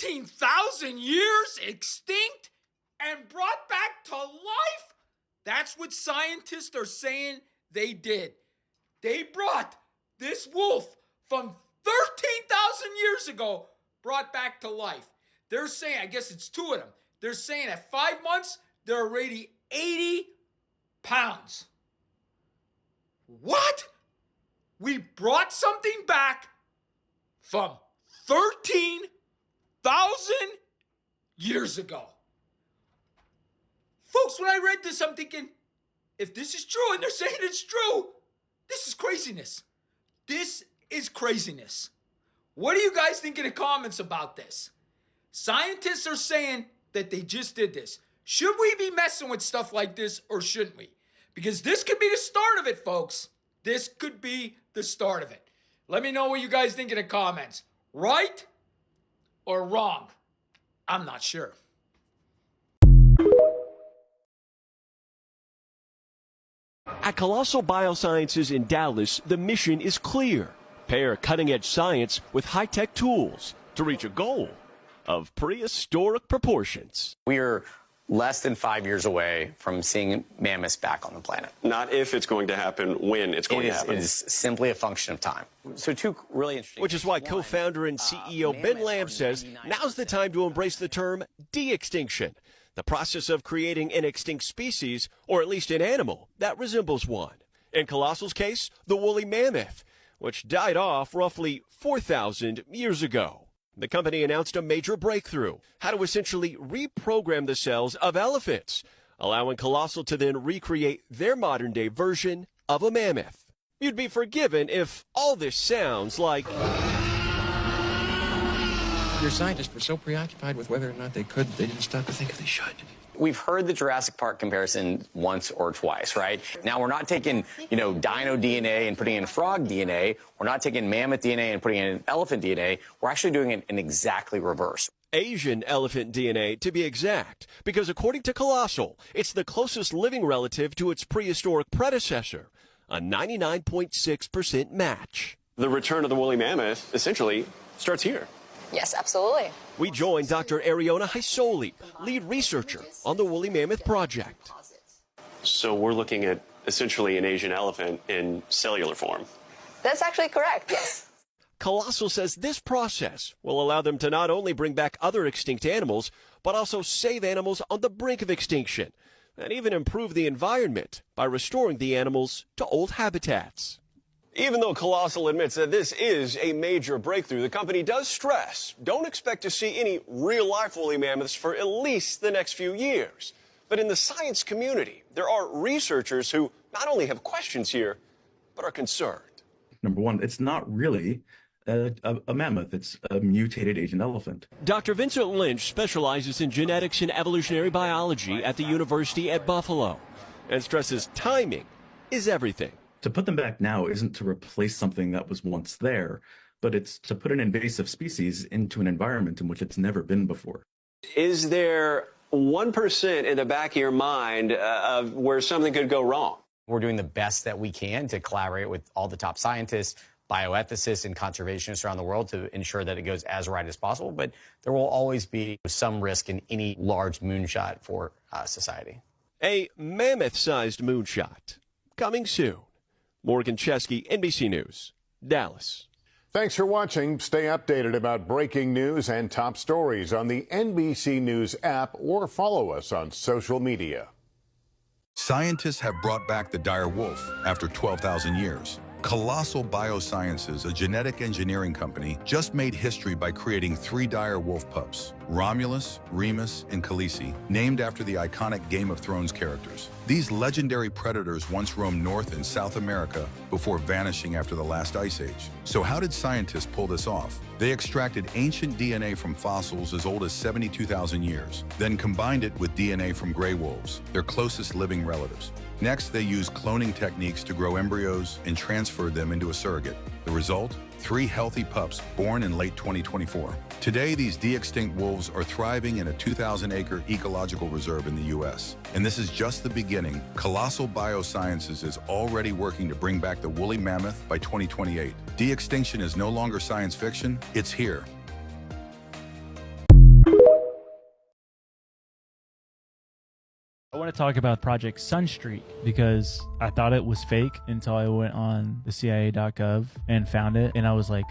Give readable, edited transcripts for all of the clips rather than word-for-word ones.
13,000 years extinct and brought back to life? That's what scientists are saying they did. They brought this wolf from 13,000 years ago, brought back to life. They're saying, I guess it's two of them, they're saying at 5 months, they're already 80 pounds. What? We brought something back from 13,000 years ago. Folks, when I read this, I'm thinking, if this is true, and they're saying it's true, this is craziness. This is craziness. What do you guys think in the comments about this? Scientists are saying that they just did this. Should we be messing with stuff like this, or shouldn't we? Because this could be the start of it, folks. This could be the start of it. Let me know what you guys think in the comments. Right or wrong? I'm not sure. At Colossal Biosciences in Dallas, the mission is clear. Pair cutting-edge science with high-tech tools to reach a goal of prehistoric proportions. We're less than 5 years away from seeing mammoths back on the planet. Not if it's going to happen, when it's going to happen. It is simply a function of time. So two really interesting Which is why co-founder and CEO Ben Lamb says now's the time to embrace the term de-extinction, the process of creating an extinct species, or at least an animal, that resembles one. In Colossal's case, the woolly mammoth, which died off roughly 4,000 years ago. The company announced a major breakthrough, how to essentially reprogram the cells of elephants, allowing Colossal to then recreate their modern-day version of a mammoth. You'd be forgiven if all this sounds like... Your scientists were so preoccupied with whether or not they could, they didn't stop to think if they should. We've heard the Jurassic Park comparison once or twice, right? Now, we're not taking, dino DNA and putting in frog DNA. We're not taking mammoth DNA and putting in elephant DNA. We're actually doing it in exactly reverse. Asian elephant DNA, to be exact, because according to Colossal, it's the closest living relative to its prehistoric predecessor, a 99.6% match. The return of the woolly mammoth essentially starts here. Yes, absolutely. We joined Dr. Ariona Hisoli, lead researcher on the Woolly Mammoth Project. So we're looking at essentially an Asian elephant in cellular form. That's actually correct, yes. Colossal says this process will allow them to not only bring back other extinct animals, but also save animals on the brink of extinction, and even improve the environment by restoring the animals to old habitats. Even though Colossal admits that this is a major breakthrough, the company does stress don't expect to see any real-life woolly mammoths for at least the next few years. But in the science community, there are researchers who not only have questions here, but are concerned. Number one, it's not really a mammoth. It's a mutated Asian elephant. Dr. Vincent Lynch specializes in genetics and evolutionary biology at the University at Buffalo and stresses timing is everything. To put them back now isn't to replace something that was once there, but it's to put an invasive species into an environment in which it's never been before. Is there 1% in the back of your mind of where something could go wrong? We're doing the best that we can to collaborate with all the top scientists, bioethicists, and conservationists around the world to ensure that it goes as right as possible. But there will always be some risk in any large moonshot for society. A mammoth-sized moonshot coming soon. Morgan Chesky, NBC News, Dallas. Thanks for watching. Stay updated about breaking news and top stories on the NBC News app or follow us on social media. Scientists have brought back the dire wolf after 12,000 years. Colossal Biosciences, a genetic engineering company, just made history by creating 3 dire wolf pups, Romulus, Remus, and Khaleesi, named after the iconic Game of Thrones characters. These legendary predators once roamed North and South America before vanishing after the last ice age. So how did scientists pull this off? They extracted ancient DNA from fossils as old as 72,000 years, then combined it with DNA from gray wolves, their closest living relatives. Next, they used cloning techniques to grow embryos and transferred them into a surrogate. The result? 3 healthy pups born in late 2024. Today, these de-extinct wolves are thriving in a 2,000-acre ecological reserve in the U.S. And this is just the beginning. Colossal Biosciences is already working to bring back the woolly mammoth by 2028. De-extinction is no longer science fiction, it's here. want to talk about Project Sunstreak because I thought it was fake until I went on the CIA.gov and found it, and I was like,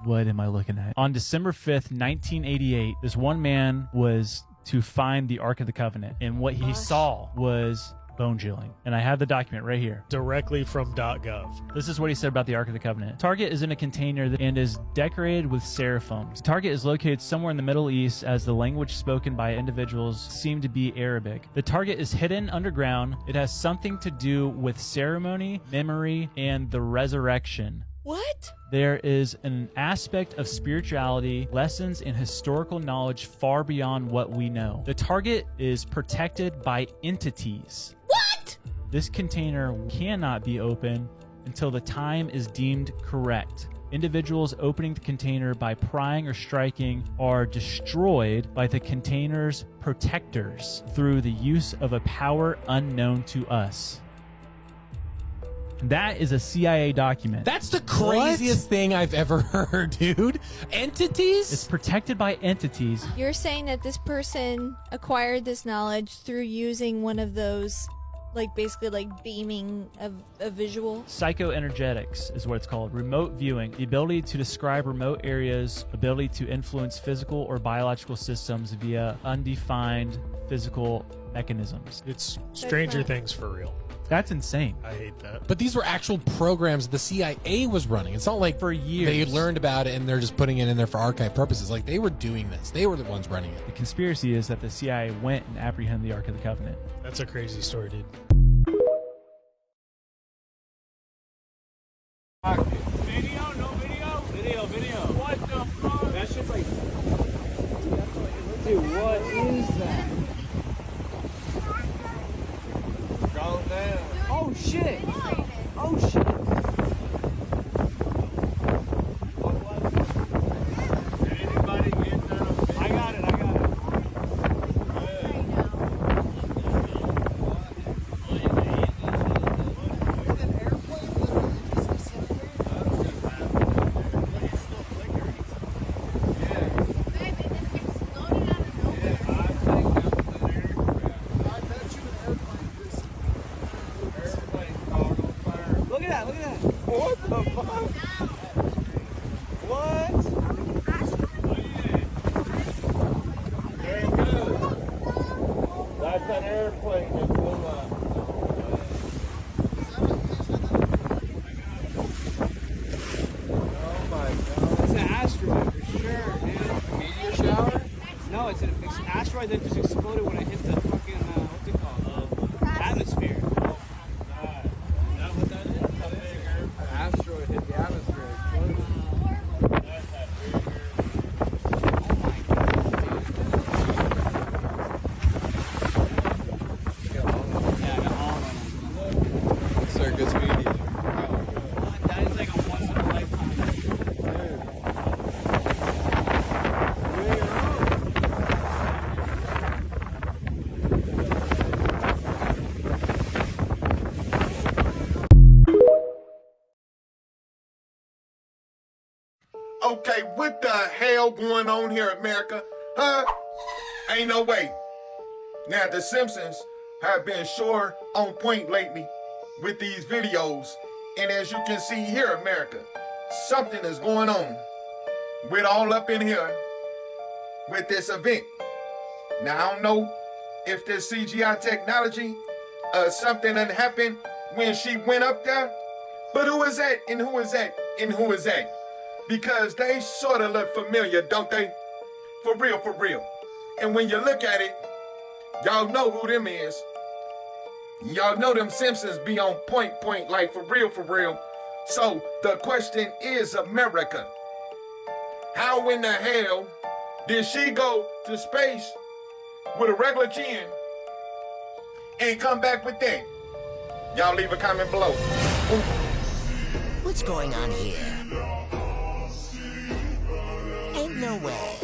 what am I looking at? On December 5th, 1988, this one man was to find the Ark of the Covenant, and what he saw was bone chilling. And I have the document right here. Directly from .gov. This is what he said about the Ark of the Covenant. Target is in a container and is decorated with seraphims. Target is located somewhere in the Middle East, as the language spoken by individuals seem to be Arabic. The target is hidden underground. It has something to do with ceremony, memory, and the resurrection. What? There is an aspect of spirituality, lessons, and historical knowledge far beyond what we know. The target is protected by entities. What? This container cannot be opened until the time is deemed correct. Individuals opening the container by prying or striking are destroyed by the container's protectors through the use of a power unknown to us. That is a CIA document. That's the craziest thing I've ever heard, dude. Entities? It's protected by entities. You're saying that this person acquired this knowledge through using one of those, like, basically like beaming of a visual? Psychoenergetics is what it's called. Remote viewing. The ability to describe remote areas, ability to influence physical or biological systems via undefined physical mechanisms. It's Stranger Things for real. That's insane. I hate that. But these were actual programs the CIA was running. It's not like for years they learned about it and they're just putting it in there for archive purposes. Like, they were doing this. They were the ones running it. The conspiracy is that the CIA went and apprehended the Ark of the Covenant. That's a crazy story, dude. Video? No video? Video. What the fuck? That shit's like... Dude, what is that? Go down. Oh shit! Oh shit! Did anybody get that? I got it. Look at that. What the fuck? What? There it goes. That's an airplane that blew up. Oh my god. It's an asteroid for sure, dude. Meteor shower? No, it's an asteroid that just exploded when it hit the fucking, what's it called? Atmosphere. Asteroid hit the atmosphere. Sir, good to meet you. That is like a once in a lifetime. Okay, what the hell going on here, America? Huh? Ain't no way. Now, the Simpsons have been sure on point lately with these videos. And as you can see here, America, something is going on. We're all up in here with this event. Now, I don't know if this CGI technology, something that happened when she went up there. But who is that? And who is that? And who is that? Because they sort of look familiar, don't they? For real. And when you look at it, y'all know who them is. Y'all know them Simpsons be on point, like for real. So the question is, America, how in the hell did she go to space with a regular chin and come back with that? Y'all leave a comment below. What's going on here? Ain't no way.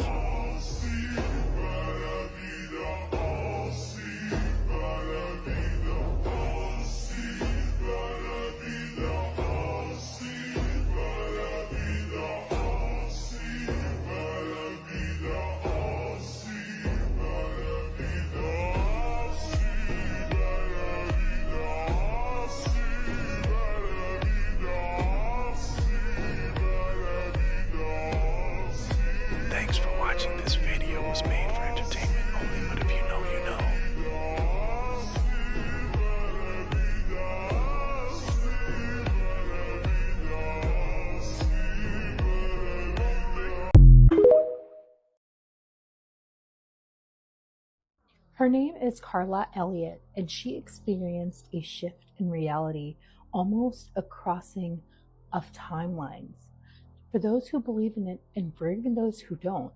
This video was made for entertainment only, but if you know, you know. Her name is Carla Elliott, and she experienced a shift in reality, almost a crossing of timelines. For those who believe in it, and for even those who don't,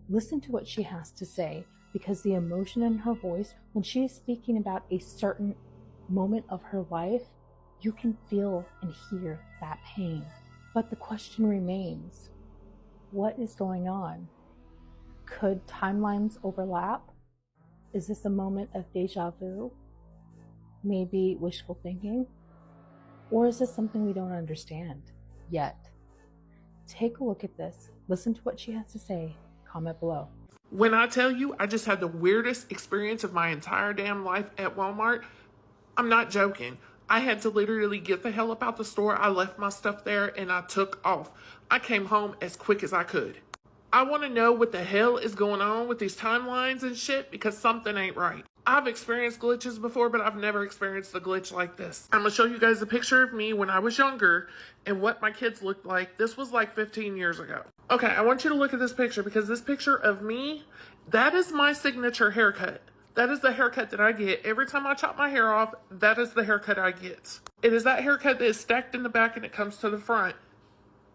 listen to what she has to say, because the emotion in her voice, when she is speaking about a certain moment of her life, you can feel and hear that pain. But the question remains, what is going on? Could timelines overlap? Is this a moment of deja vu? Maybe wishful thinking? Or is this something we don't understand yet? Take a look at this. Listen to what she has to say. Comment below. When I tell you I just had the weirdest experience of my entire damn life at Walmart, I'm not joking. I had to literally get the hell up out the store. I left my stuff there and I took off. I came home as quick as I could. I want to know what the hell is going on with these timelines and shit, because something ain't right. I've experienced glitches before, but I've never experienced a glitch like this. I'm going to show you guys a picture of me when I was younger and what my kids looked like. This was like 15 years ago. Okay, I want you to look at this picture, because this picture of me, that is my signature haircut. That is the haircut that I get. Every time I chop my hair off, that is the haircut I get. It is that haircut that is stacked in the back and it comes to the front.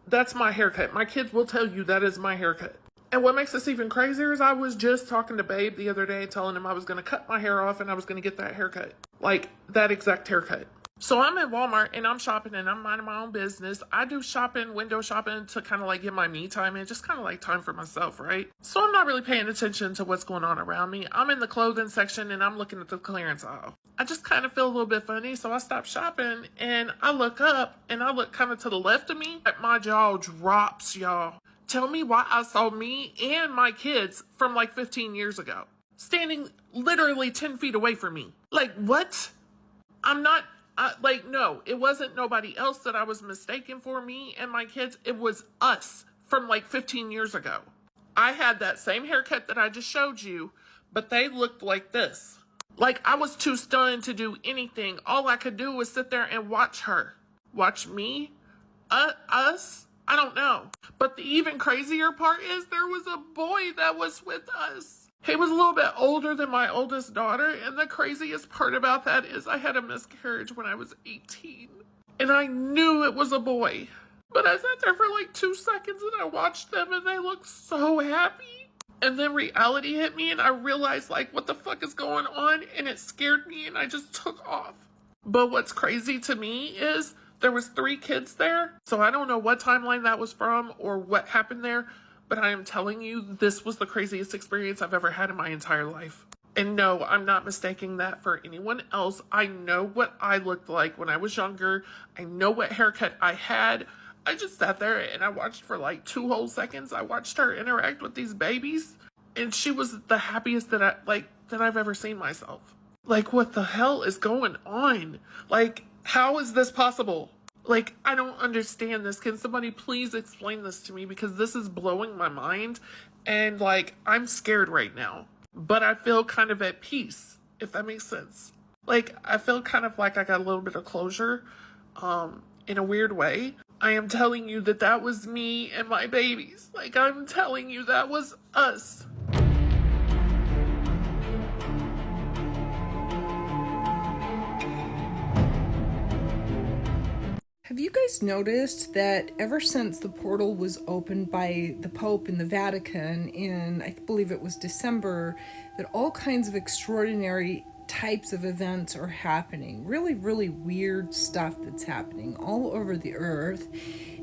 That's my haircut. My kids will tell you that is my haircut. And what makes this even crazier is I was just talking to Babe the other day, telling him I was going to cut my hair off and I was going to get that haircut. Like, that exact haircut. So I'm at Walmart and I'm shopping and I'm minding my own business. I do shopping, window shopping, to kind of like get my me time in, just kind of like time for myself, right? So I'm not really paying attention to what's going on around me. I'm in the clothing section and I'm looking at the clearance aisle. I just kind of feel a little bit funny, so I stop shopping and I look up and I look kind of to the left of me. My jaw drops, y'all. Tell me why I saw me and my kids from like 15 years ago, standing literally 10 feet away from me. Like, what? I'm not... no, it wasn't nobody else that I was mistaken for, me and my kids. It was us from like 15 years ago. I had that same haircut that I just showed you, but they looked like this. Like, I was too stunned to do anything. All I could do was sit there and watch her. Watch me? Us? I don't know. But the even crazier part is there was a boy that was with us. He was a little bit older than my oldest daughter, and the craziest part about that is I had a miscarriage when I was 18. And I knew it was a boy. But I sat there for like 2 seconds and I watched them and they looked so happy. And then reality hit me and I realized, like, what the fuck is going on? And it scared me and I just took off. But what's crazy to me is there was 3 kids there. So I don't know what timeline that was from or what happened there. But I am telling you, this was the craziest experience I've ever had in my entire life. And no, I'm not mistaking that for anyone else. I know what I looked like when I was younger. I know what haircut I had. I just sat there and I watched for like 2 whole seconds. I watched her interact with these babies. And she was the happiest that I've ever seen myself. Like, what the hell is going on? Like, how is this possible? Like, I don't understand this. Can somebody please explain this to me? Because this is blowing my mind. And, like, I'm scared right now. But I feel kind of at peace, if that makes sense. Like, I feel kind of like I got a little bit of closure, in a weird way. I am telling you that that was me and my babies. Like, I'm telling you that was us. Have you guys noticed that ever since the portal was opened by the Pope in the Vatican in, I believe it was December, that all kinds of extraordinary types of events are happening? Really, really weird stuff that's happening all over the earth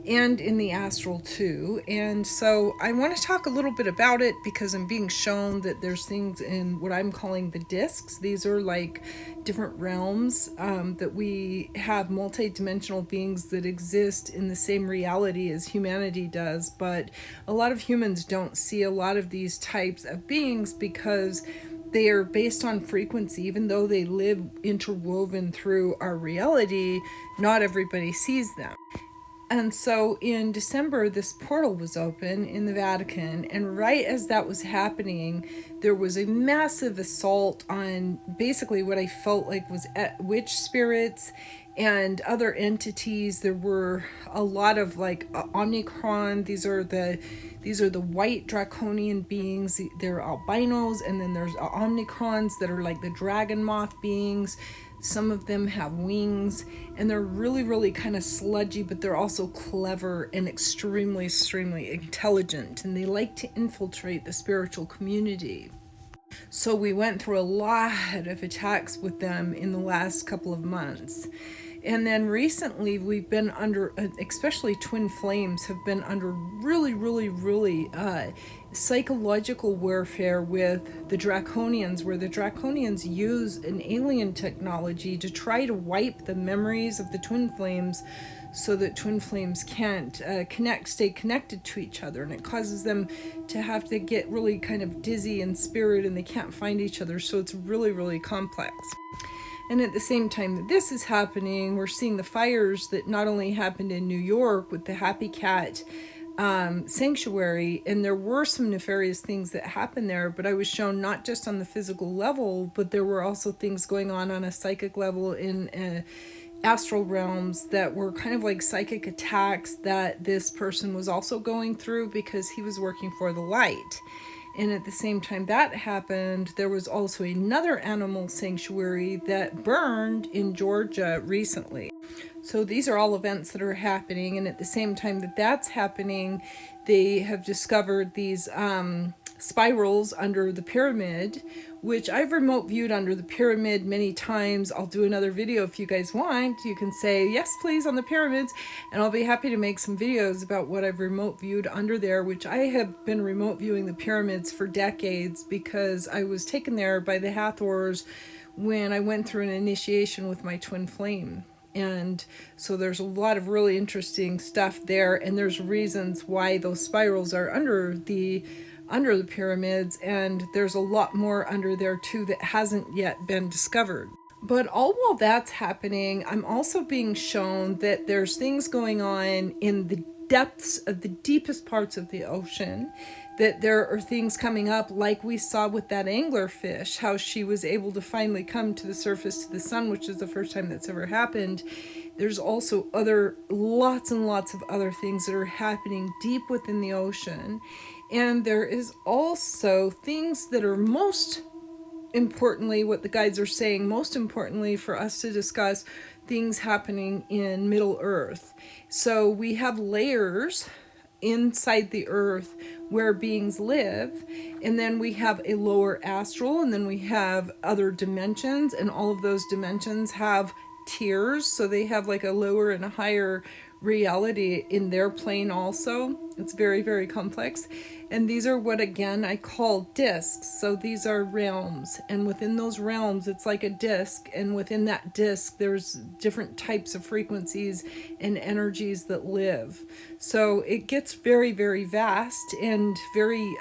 and in the astral too. And so I want to talk a little bit about it because I'm being shown that there's things in what I'm calling the discs. These are like different realms that we have multi-dimensional beings that exist in the same reality as humanity does. But a lot of humans don't see a lot of these types of beings because they are based on frequency. Even though they live interwoven through our reality, not everybody sees them. And so in December, this portal was open in the Vatican, and right as that was happening, there was a massive assault on basically what I felt like was witch spirits and other entities. There were a lot of like Omicron. These are the white draconian beings. They're albinos, and then there's Omicrons that are like the dragon moth beings. Some of them have wings, and they're really, really kind of sludgy, but they're also clever and extremely, extremely intelligent, and they like to infiltrate the spiritual community. So we went through a lot of attacks with them in the last couple of months. And then recently we've been under, especially Twin Flames have been under really, really, really psychological warfare with the Draconians, where the Draconians use an alien technology to try to wipe the memories of the Twin Flames so that Twin Flames can't stay connected to each other, and it causes them to have to get really kind of dizzy in spirit, and they can't find each other, so it's really, really complex. And at the same time that this is happening, we're seeing the fires that not only happened in New York with the Happy Cat sanctuary, and there were some nefarious things that happened there, but I was shown not just on the physical level, but there were also things going on a psychic level in astral realms that were kind of like psychic attacks that this person was also going through because he was working for the light. And at the same time that happened, there was also another animal sanctuary that burned in Georgia recently. So these are all events that are happening, and at the same time that that's happening, they have discovered these spirals under the pyramid, which I've remote viewed under the pyramid many times. I'll do another video if you guys want. You can say yes please on the pyramids, and I'll be happy to make some videos about what I've remote viewed under there, which I have been remote viewing the pyramids for decades because I was taken there by the Hathors when I went through an initiation with my twin flame. And so there's a lot of really interesting stuff there, and there's reasons why those spirals are under the pyramids, and there's a lot more under there too that hasn't yet been discovered. But all while that's happening, I'm also being shown that there's things going on in the depths of the deepest parts of the ocean, that there are things coming up like we saw with that anglerfish, how she was able to finally come to the surface to the sun, which is the first time that's ever happened. There's also lots and lots of other things that are happening deep within the ocean. And there is also things that are most importantly, what the guides are saying, most importantly for us to discuss, things happening in Middle Earth. So we have layers inside the earth where beings live, and then we have a lower astral, and then we have other dimensions, and all of those dimensions have tiers, so they have like a lower and a higher reality in their plane also. It's very, very complex. And these are what, again, I call discs. So these are realms, and within those realms it's like a disc, and within that disc there's different types of frequencies and energies that live. So it gets very, very vast and very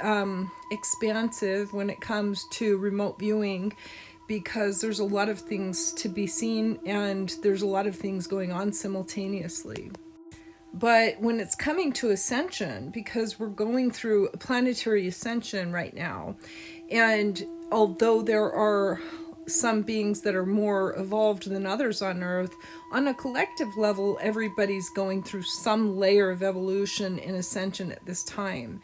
expansive when it comes to remote viewing, because there's a lot of things to be seen and there's a lot of things going on simultaneously. But when it's coming to ascension, because we're going through a planetary ascension right now, and although there are some beings that are more evolved than others on Earth, on a collective level, everybody's going through some layer of evolution and ascension at this time.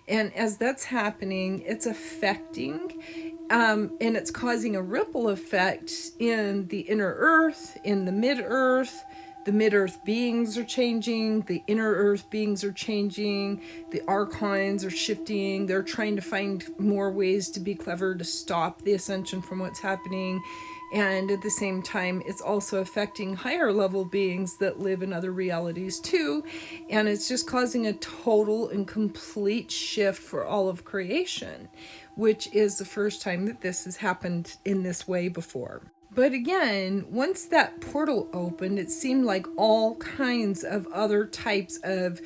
And as that's happening, it's affecting and it's causing a ripple effect in the inner Earth, in the mid-Earth. The mid-earth beings are changing, the inner earth beings are changing, the archons are shifting, they're trying to find more ways to be clever to stop the ascension from what's happening. And at the same time, it's also affecting higher level beings that live in other realities too. And it's just causing a total and complete shift for all of creation, which is the first time that this has happened in this way before. But again, once that portal opened, it seemed like all kinds of other types of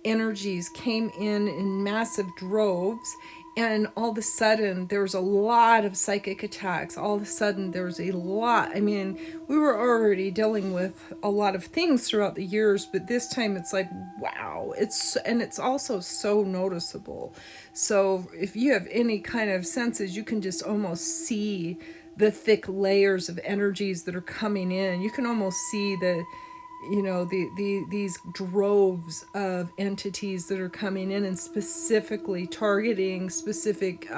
energies came in massive droves, And all of a sudden, there was a lot of psychic attacks. All of a sudden, there was a lot. I mean, we were already dealing with a lot of things throughout the years, but this time it's like, wow. It's also so noticeable. So if you have any kind of senses, you can just almost see the thick layers of energies that are coming in. You can almost see these droves of entities that are coming in and specifically targeting specific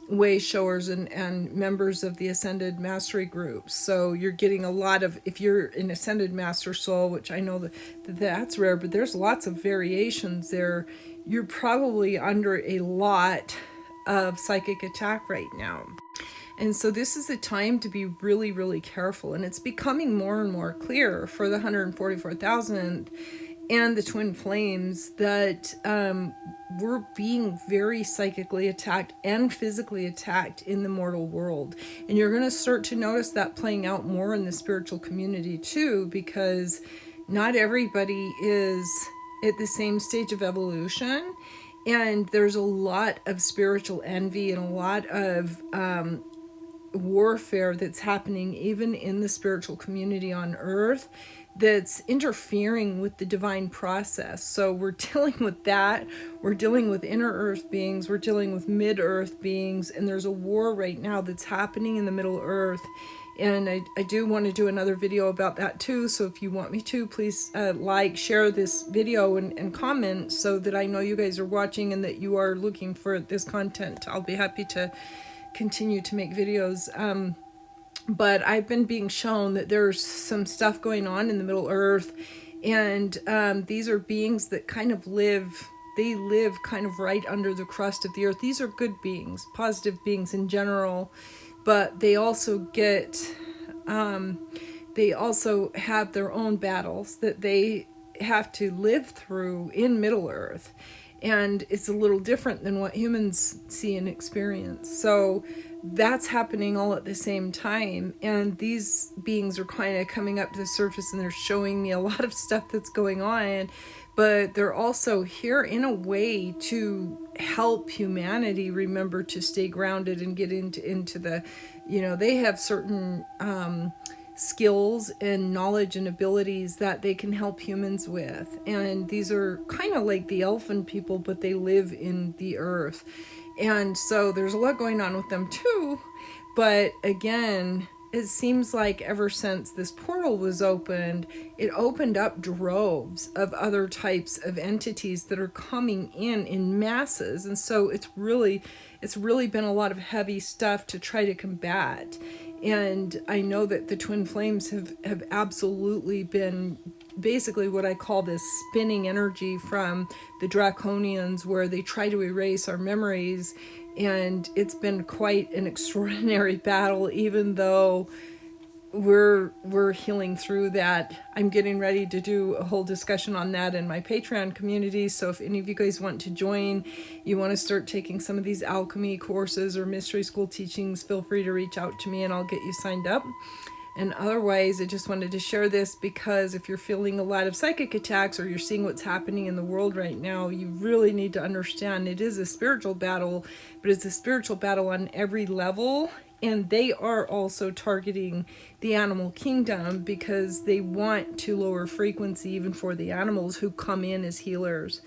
way showers and members of the ascended mastery groups. So you're getting a lot of, if you're an ascended master soul, which I know that's rare, but there's lots of variations there, you're probably under a lot of psychic attack right now. And so this is a time to be really, really careful. And it's becoming more and more clear for the 144,000 and the twin flames that we're being very psychically attacked and physically attacked in the mortal world. And you're going to start to notice that playing out more in the spiritual community too, because not everybody is at the same stage of evolution. And there's a lot of spiritual envy and a lot of warfare that's happening even in the spiritual community on earth that's interfering with the divine process. So we're dealing with that. We're dealing with inner earth beings. We're dealing with mid-earth beings. And there's a war right now that's happening in the middle earth. And I do want to do another video about that too. So if you want me to, please like, share this video and comment so that I know you guys are watching and that you are looking for this content. I'll be happy to continue to make videos. But I've been being shown that there's some stuff going on in the Middle Earth, and these are beings that kind of live kind of right under the crust of the earth. These are good beings, positive beings in general, but they also get they also have their own battles that they have to live through in Middle Earth. And it's a little different than what humans see and experience. So that's happening all at the same time. And these beings are kind of coming up to the surface and they're showing me a lot of stuff that's going on. But they're also here in a way to help humanity remember to stay grounded and get into the, they have certain skills and knowledge and abilities that they can help humans with. And these are kind of like the elfin people, but they live in the earth. And so there's a lot going on with them too. But again, it seems like ever since this portal was opened, it opened up droves of other types of entities that are coming in masses. And so it's really been a lot of heavy stuff to try to combat. And I know that the twin flames have absolutely been basically what I call this spinning energy from the draconians, where they try to erase our memories. And it's been quite an extraordinary battle, even though we're healing through that. I'm getting ready to do a whole discussion on that in my Patreon community. So if any of you guys want to join, you want to start taking some of these alchemy courses or mystery school teachings, feel free to reach out to me and I'll get you signed up. And otherwise, I just wanted to share this because if you're feeling a lot of psychic attacks or you're seeing what's happening in the world right now, you really need to understand it is a spiritual battle, but it's a spiritual battle on every level. And they are also targeting the animal kingdom because they want to lower frequency even for the animals who come in as healers.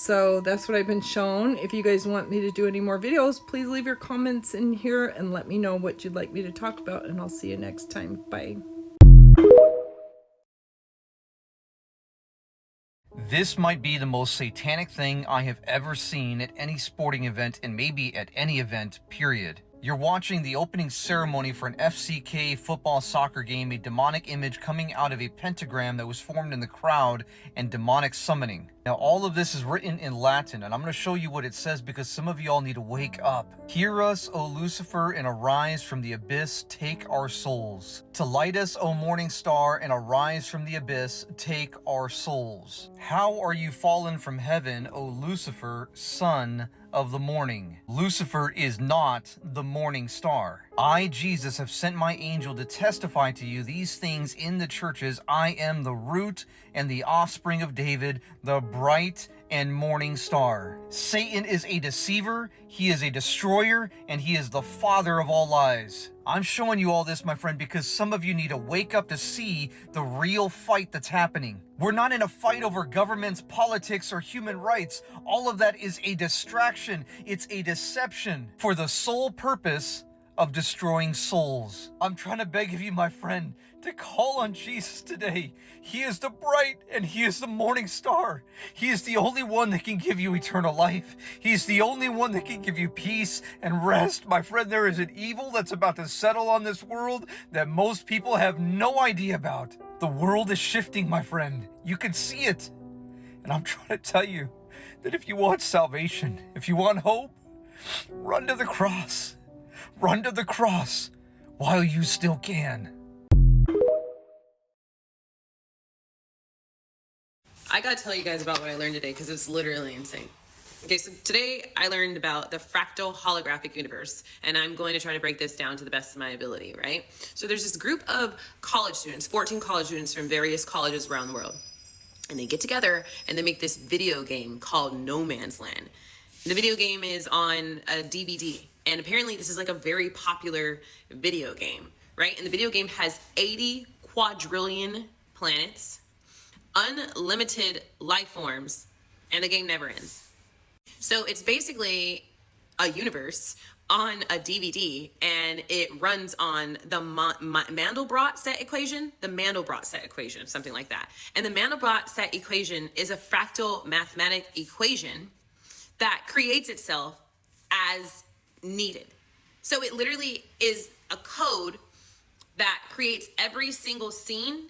So that's what I've been shown. If you guys want me to do any more videos, please leave your comments in here and let me know what you'd like me to talk about, and I'll see you next time. Bye. This might be the most satanic thing I have ever seen at any sporting event, and maybe at any event, period. You're watching the opening ceremony for an FCK football soccer game, a demonic image coming out of a pentagram that was formed in the crowd, and demonic summoning. Now all of this is written in Latin, and I'm going to show you what it says because some of y'all need to wake up. Hear us, O Lucifer, and arise from the abyss, take our souls. To light us, O morning star, and arise from the abyss, take our souls. How are you fallen from heaven, O Lucifer, son of the morning? Lucifer is not the morning star. I, Jesus, have sent my angel to testify to you these things in the churches. I am the root and the offspring of David, the bright and morning star. Satan is a deceiver, he is a destroyer, and he is the father of all lies. I'm showing you all this, my friend, because some of you need to wake up to see the real fight that's happening. We're not in a fight over governments, politics, or human rights. All of that is a distraction. It's a deception for the sole purpose of destroying souls. I'm trying to beg of you, my friend, to call on Jesus today. He is the bright and he is the morning star. He is the only one that can give you eternal life. He's the only one that can give you peace and rest. My friend, there is an evil that's about to settle on this world that most people have no idea about. The world is shifting, my friend. You can see it. And I'm trying to tell you that if you want salvation, if you want hope, run to the cross. Run to the cross while you still can. I gotta tell you guys about what I learned today because it's literally insane. Okay, so today I learned about the fractal holographic universe, and I'm going to try to break this down to the best of my ability, right? So there's this group of college students, 14 college students from various colleges around the world, and they get together and they make this video game called No Man's Land. The video game is on a DVD, and apparently this is like a very popular video game, right? And the video game has 80 quadrillion planets, unlimited life forms, and the game never ends. So it's basically a universe on a DVD, and it runs on the Mandelbrot set equation, something like that. And the Mandelbrot set equation is a fractal mathematic equation that creates itself as needed. So it literally is a code that creates every single scene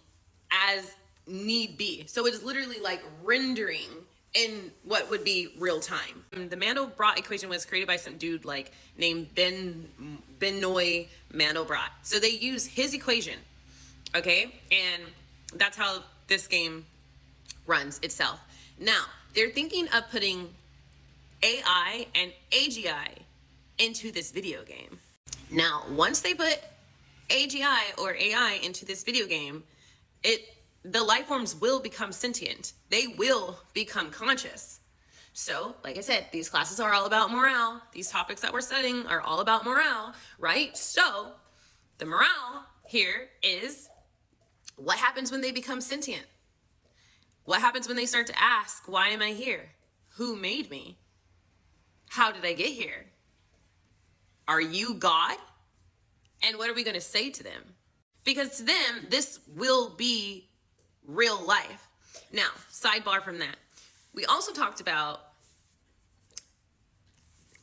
as need be. So it is literally like rendering in what would be real time. The Mandelbrot equation was created by some dude like named Benoit Mandelbrot. So they use his equation, okay? And that's how this game runs itself. Now, they're thinking of putting AI and AGI into this video game. Now, once they put AGI or AI into this video game, the life forms will become sentient. They will become conscious. So, like I said, these classes are all about morale. These topics that we're studying are all about morale, right? So, the morale here is what happens when they become sentient? What happens when they start to ask, why am I here? Who made me? How did I get here? Are you God? And what are we going to say to them? Because to them, this will be real life. Now, sidebar from that. We also talked about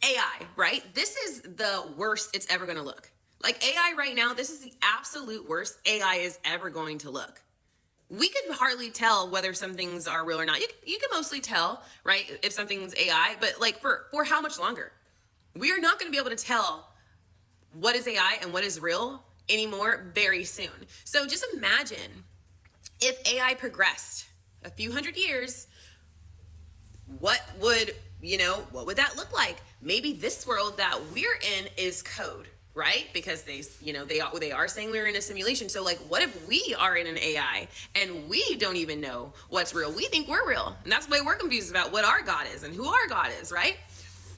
AI, right? This is the worst it's ever going to look. Like AI right now, this is the absolute worst AI is ever going to look. We could hardly tell whether some things are real or not. You can mostly tell, right, if something's AI, but like for how much longer? We are not going to be able to tell what is AI and what is real anymore very soon. So just imagine if AI progressed a few hundred years, what would that look like? Maybe this world that we're in is code, right? Because they are saying we're in a simulation. So like, what if we are in an AI and we don't even know what's real? We think we're real. And that's why we're confused about what our God is and who our God is, right?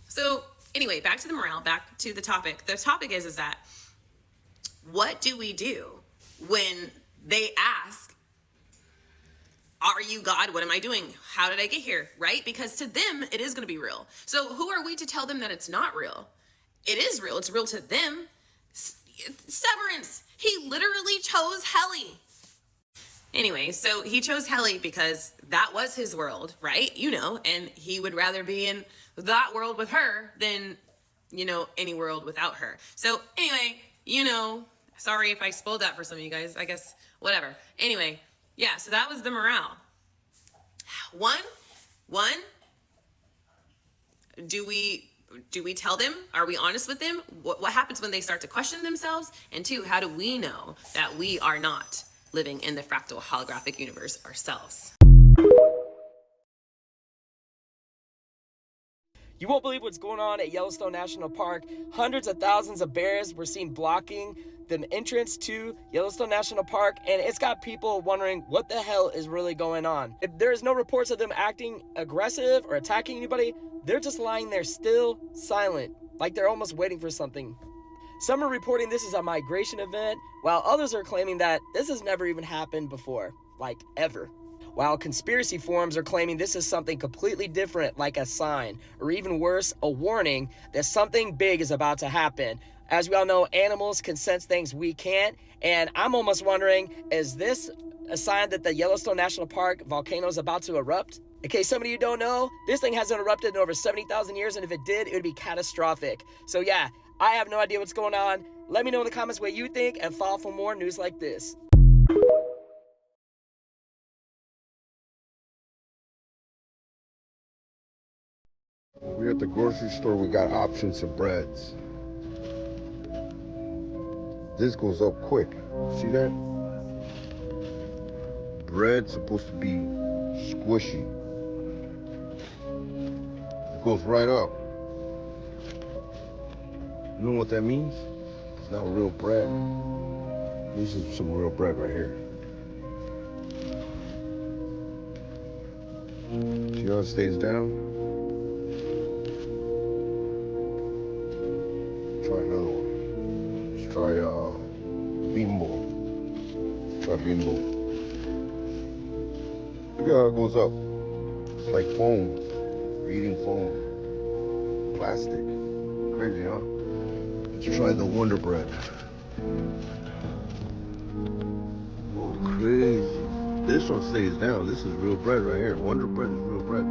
So anyway, back to the morale, back to the topic. The topic is that what do we do when they ask, are you God? What am I doing? How did I get here? Right? Because to them, it is going to be real. So who are we to tell them that it's not real? It is real. It's real to them. Severance. He literally chose Heli. Anyway, so he chose Heli because that was his world, right? And he would rather be in that world with her than, any world without her. So anyway, sorry if I spoiled that for some of you guys. I guess, whatever. Anyway, yeah, so that was the morale. One, do we tell them? Are we honest with them? What happens when they start to question themselves? And two, how do we know that we are not living in the fractal holographic universe ourselves? You won't believe what's going on at Yellowstone National Park. Hundreds of thousands of bears were seen blocking the entrance to Yellowstone National Park, and it's got people wondering what the hell is really going on. If there is no reports of them acting aggressive or attacking anybody, they're just lying there still, silent, like they're almost waiting for something. Some are reporting this is a migration event, while others are claiming that this has never even happened before, like ever. While conspiracy forums are claiming this is something completely different, like a sign, or even worse, a warning that something big is about to happen. As we all know, animals can sense things we can't, and I'm almost wondering, is this a sign that the Yellowstone National Park volcano is about to erupt? In case some of you don't know, this thing hasn't erupted in over 70,000 years, and if it did, it would be catastrophic. So yeah, I have no idea what's going on. Let me know in the comments what you think, and follow for more news like this. We're at the grocery store, we got options of breads. This goes up quick. See that? Bread's supposed to be squishy. It goes right up. You know what that means? It's not real bread. This is some real bread right here. See how it stays down? Try another one. Let's try bimbo. Try bimbo. Look at how it goes up. It's like foam. You're eating foam. Plastic. Crazy, huh? Let's try the Wonder Bread. Oh, crazy. This one stays down. This is real bread right here. Wonder Bread is real bread.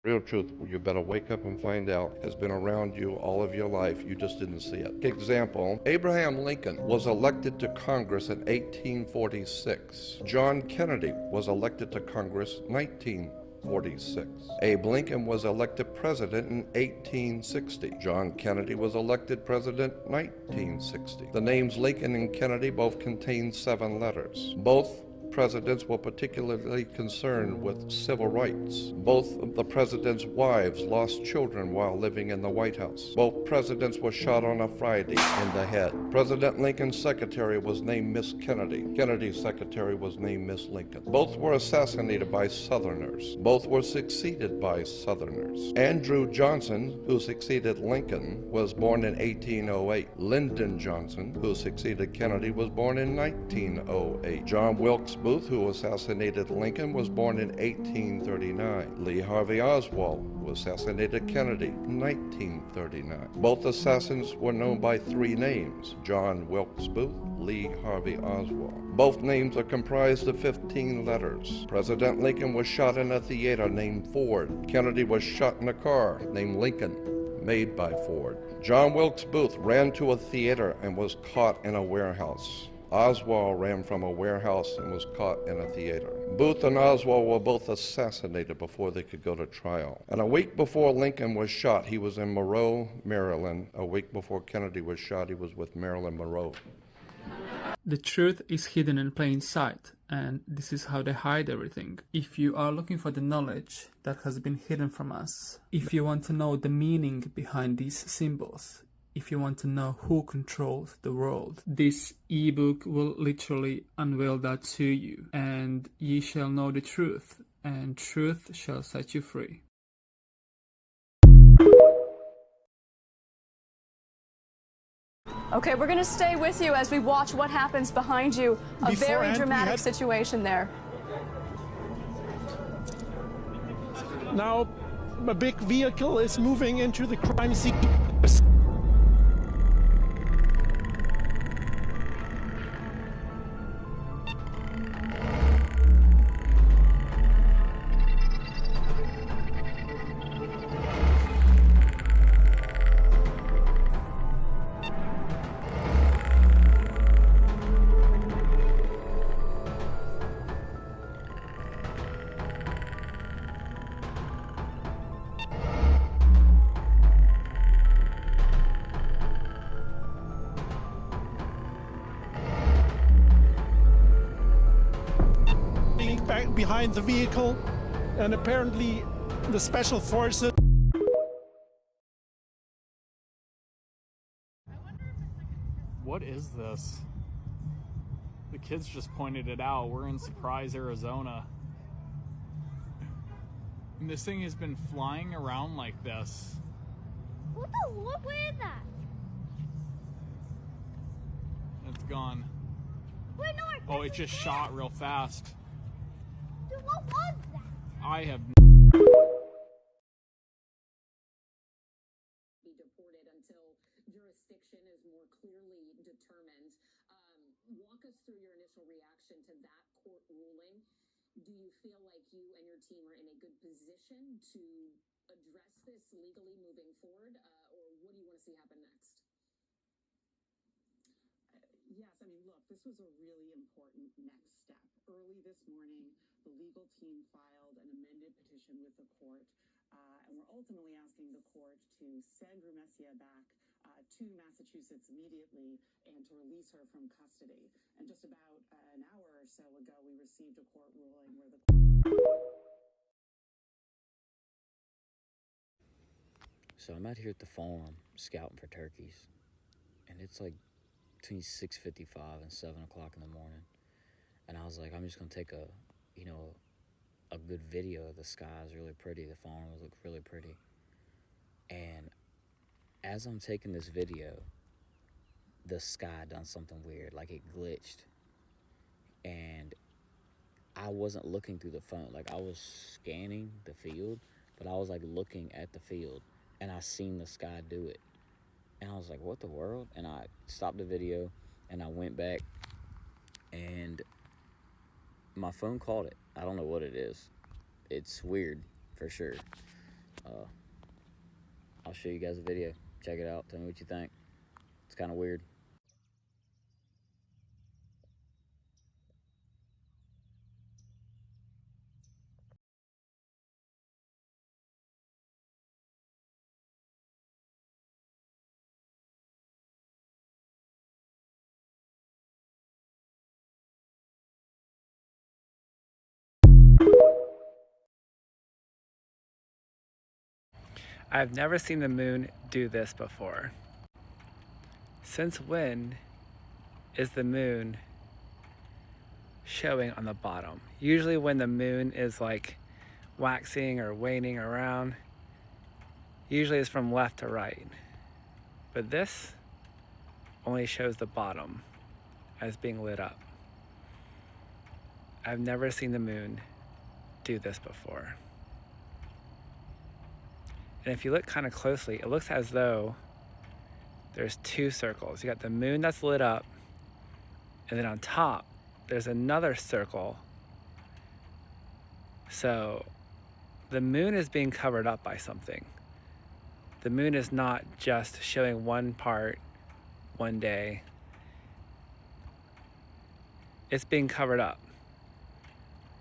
Real truth, you better wake up and find out, has been around you all of your life. You just didn't see it. Example, Abraham Lincoln was elected to Congress in 1846. John Kennedy was elected to Congress 1946. Abe Lincoln was elected president in 1860. John Kennedy was elected president 1960. The names Lincoln and Kennedy both contain 7 letters. Both presidents were particularly concerned with civil rights. Both of the presidents' wives lost children while living in the White House. Both presidents were shot on a Friday in the head. President Lincoln's secretary was named Miss Kennedy. Kennedy's secretary was named Miss Lincoln. Both were assassinated by Southerners. Both were succeeded by Southerners. Andrew Johnson, who succeeded Lincoln, was born in 1808. Lyndon Johnson, who succeeded Kennedy, was born in 1908. John Wilkes Booth, who assassinated Lincoln, was born in 1839. Lee Harvey Oswald, who assassinated Kennedy, in 1939. Both assassins were known by 3 names: John Wilkes Booth, Lee Harvey Oswald. Both names are comprised of 15 letters. President Lincoln was shot in a theater named Ford. Kennedy was shot in a car named Lincoln, made by Ford. John Wilkes Booth ran to a theater and was caught in a warehouse. Oswald ran from a warehouse and was caught in a theater. Booth and Oswald were both assassinated before they could go to trial. And a week before Lincoln was shot, he was in Monroe, Maryland. A week before Kennedy was shot, he was with Marilyn Monroe. The truth is hidden in plain sight, and this is how they hide everything. If you are looking for the knowledge that has been hidden from us, if you want to know the meaning behind these symbols, if you want to know who controls the world, this ebook will literally unveil that to you, and ye shall know the truth, and truth shall set you free. Okay, we're going to stay with you as we watch what happens behind you. A very dramatic situation there. Now, a big vehicle is moving into the crime scene. behind the vehicle, and apparently the special forces. What is this? The kids just pointed it out. We're in Surprise, Arizona. And this thing has been flying around like this. What is that? It's gone. Wait, no, Oh, it just shot real fast. Dude, what was that? I have be deported until jurisdiction is more clearly determined. Walk us through your initial reaction to that court ruling. Do you feel like you and your team are in a good position to address this legally moving forward, or what do you want to see happen next? Yes, I mean, look, this was a really important next step. Early this morning, the legal team filed an amended petition with the court, and we're ultimately asking the court to send Rumesia back to Massachusetts immediately and to release her from custody. And just about an hour or so ago, we received a court ruling where the So I'm out here at the farm scouting for turkeys, and it's like between 6:55 and 7 o'clock in the morning. And I was like, I'm just gonna take a good video. The sky is really pretty. The farm looks really pretty. And as I'm taking this video, the sky done something weird, like it glitched. And I wasn't looking through the phone. Like, I was scanning the field, but I was like looking at the field, and I seen the sky do it. And I was like, what the world? And I stopped the video, and I went back, and my phone caught it. I don't know what it is. It's weird, for sure. I'll show you guys a video. Check it out. Tell me what you think. It's kind of weird. I've never seen the moon do this before. Since when is the moon showing on the bottom? Usually when the moon is like waxing or waning around, usually it's from left to right. But this only shows the bottom as being lit up. I've never seen the moon do this before. And if you look kind of closely, it looks as though there's two circles. You got the moon that's lit up, and then on top, there's another circle. So the moon is being covered up by something. The moon is not just showing one part one day. It's being covered up.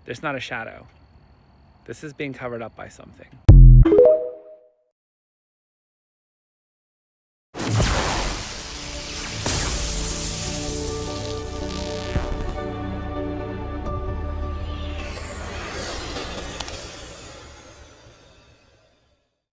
There's not a shadow. This is being covered up by something.